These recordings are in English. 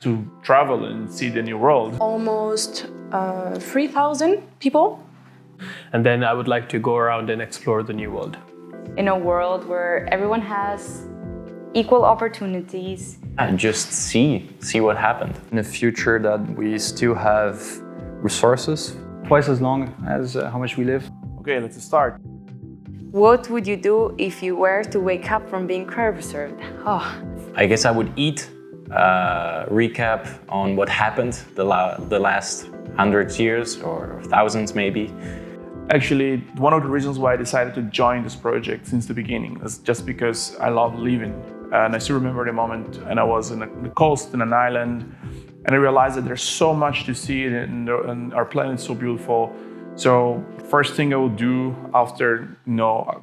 to travel and see the new world. Almost 3,000 people. And then I would like to go around and explore the new world. In a world where everyone has equal opportunities. And just see what happened. In a future that we still have resources. Twice as long as how much we live. Okay, let's start. What would you do if you were to wake up from being cryopreserved? Oh. I guess I would eat, recap on what happened the last hundreds years or thousands maybe. Actually, one of the reasons why I decided to join this project since the beginning is just because I love living. And I still remember the moment, and I was in the coast in an island, and I realized that there's so much to see, and our planet is so beautiful. So first thing I will do after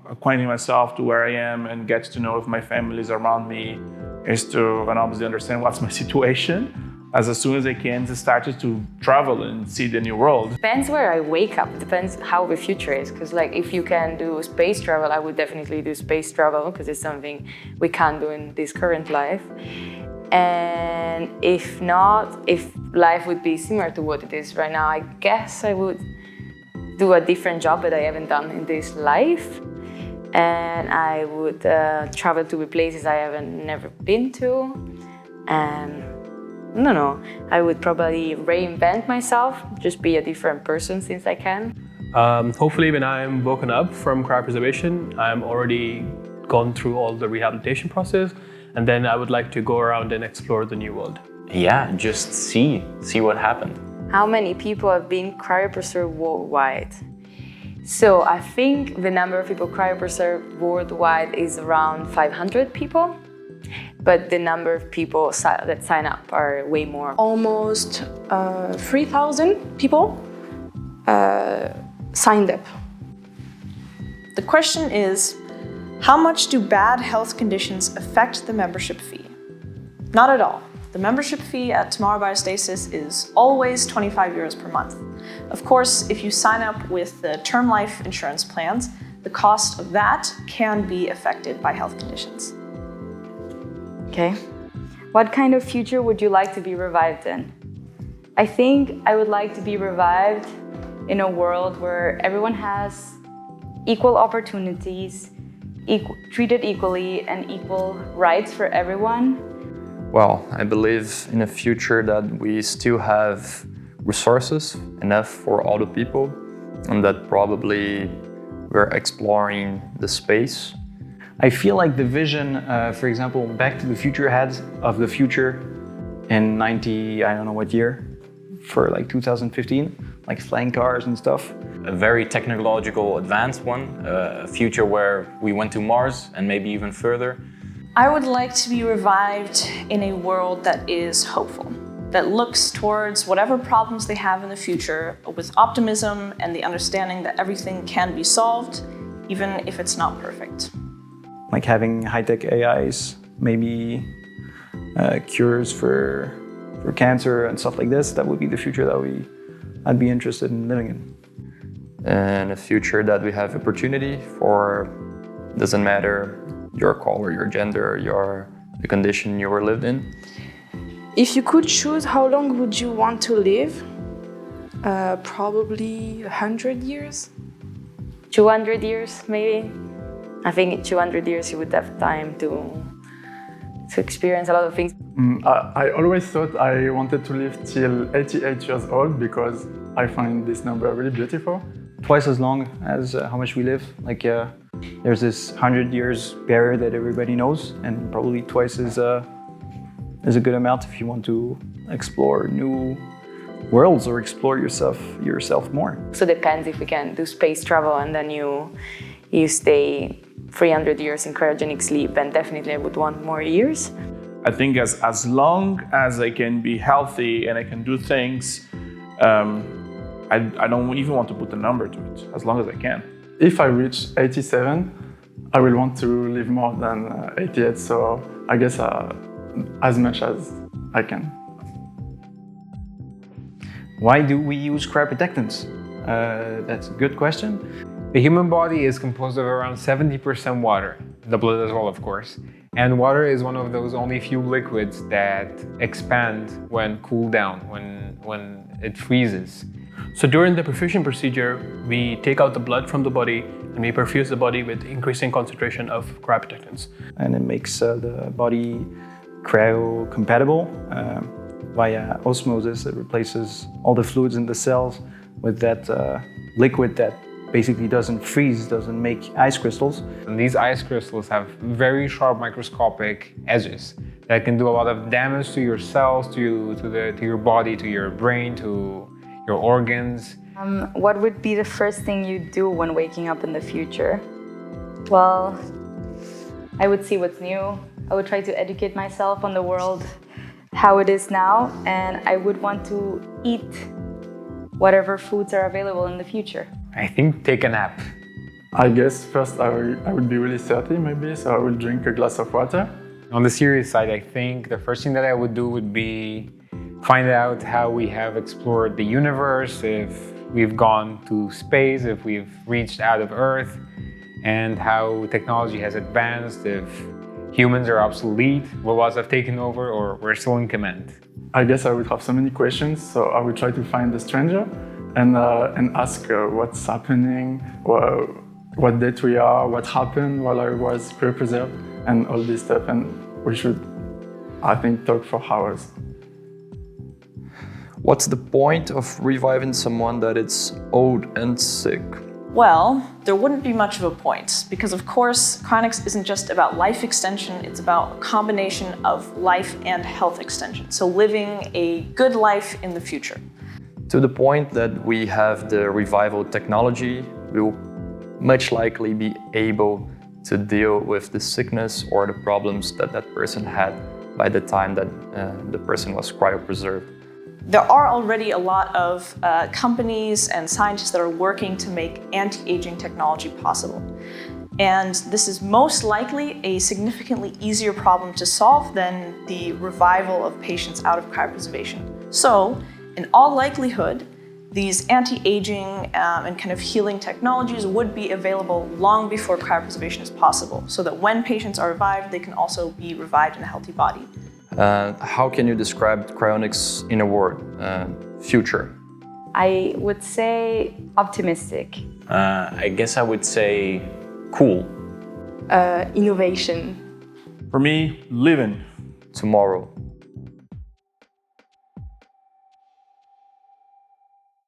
acquainting myself to where I am and get to know if my family is around me is to obviously understand what's my situation. As soon as I can, I started to travel and see the new world. Depends where I wake up, depends how the future is. Because if you can do space travel, I would definitely do space travel because it's something we can't do in this current life. And if not, if life would be similar to what it is right now, I guess I would do a different job that I haven't done in this life. And I would travel to the places I haven't never been to. And I don't know, I would probably reinvent myself, just be a different person since I can. Hopefully when I'm woken up from cryopreservation, I'm already gone through all the rehabilitation process, and then I would like to go around and explore the new world. Yeah, just see what happened. How many people have been cryopreserved worldwide? So I think the number of people cryopreserved worldwide is around 500 people. But the number of people that sign up are way more. Almost 3,000 people signed up. The question is, how much do bad health conditions affect the membership fee? Not at all. The membership fee at Tomorrow Biostasis is always 25 euros per month. Of course, if you sign up with the term life insurance plans, the cost of that can be affected by health conditions. Okay. What kind of future would you like to be revived in? I think I would like to be revived in a world where everyone has equal opportunities, treated equally, and equal rights for everyone. Well, I believe in a future that we still have resources enough for all the people, and that probably we're exploring the space. I feel like the vision, for example, Back to the Future had of the future in I don't know what year, for 2015, like flying cars and stuff. A very technological advanced one, a future where we went to Mars and maybe even further. I would like to be revived in a world that is hopeful, that looks towards whatever problems they have in the future with optimism and the understanding that everything can be solved, even if it's not perfect. Like having high-tech AIs, maybe cures for cancer and stuff like this. That would be the future that I'd be interested in living in. And a future that we have opportunity for, doesn't matter your color, your gender, the condition you were lived in. If you could choose, how long would you want to live? Probably 100 years. 200 years, maybe. I think in 200 years you would have time to experience a lot of things. I always thought I wanted to live till 88 years old because I find this number really beautiful. Twice as long as how much we live. There's this 100 years barrier that everybody knows, and probably twice is a good amount if you want to explore new worlds or explore yourself more. So it depends if we can do space travel and then you stay 300 years in cryogenic sleep, then definitely I would want more years. I think as long as I can be healthy and I can do things, I don't even want to put a number to it, as long as I can. If I reach 87, I will want to live more than 88, so I guess as much as I can. Why do we use cryoprotectants? That's a good question. The human body is composed of around 70% water, the blood as well, of course. And water is one of those only few liquids that expand when cooled down, when it freezes. So during the perfusion procedure, we take out the blood from the body and we perfuse the body with increasing concentration of cryoprotectants. And it makes the body cryocompatible. Via osmosis, it replaces all the fluids in the cells with that liquid that basically doesn't freeze, doesn't make ice crystals. And these ice crystals have very sharp microscopic edges that can do a lot of damage to your cells, to your body, to your brain, to your organs. What would be the first thing you do when waking up in the future? Well, I would see what's new. I would try to educate myself on the world, how it is now, and I would want to eat whatever foods are available in the future. I think take a nap. I guess first I would be really thirsty maybe, so I will drink a glass of water. On the serious side, I think the first thing that I would do would be find out how we have explored the universe, if we've gone to space, if we've reached out of Earth, and how technology has advanced, if humans are obsolete, robots have taken over, or we're still in command. I guess I would have so many questions, so I would try to find the stranger and ask what's happening, what date we are, what happened while I was cryopreserved, and all this stuff. And we should, I think, talk for hours. What's the point of reviving someone that is old and sick? Well, there wouldn't be much of a point because, of course, Cryonics isn't just about life extension, it's about a combination of life and health extension. So living a good life in the future. To the point that we have the revival technology, we will much likely be able to deal with the sickness or the problems that that person had by the time that the person was cryopreserved. There are already a lot of companies and scientists that are working to make anti-aging technology possible. And this is most likely a significantly easier problem to solve than the revival of patients out of cryopreservation. So, in all likelihood, these anti-aging and kind of healing technologies would be available long before cryopreservation is possible, so that when patients are revived, they can also be revived in a healthy body. How can you describe cryonics in a word? Future. I would say optimistic. I guess I would say cool. Innovation. For me, living. Tomorrow.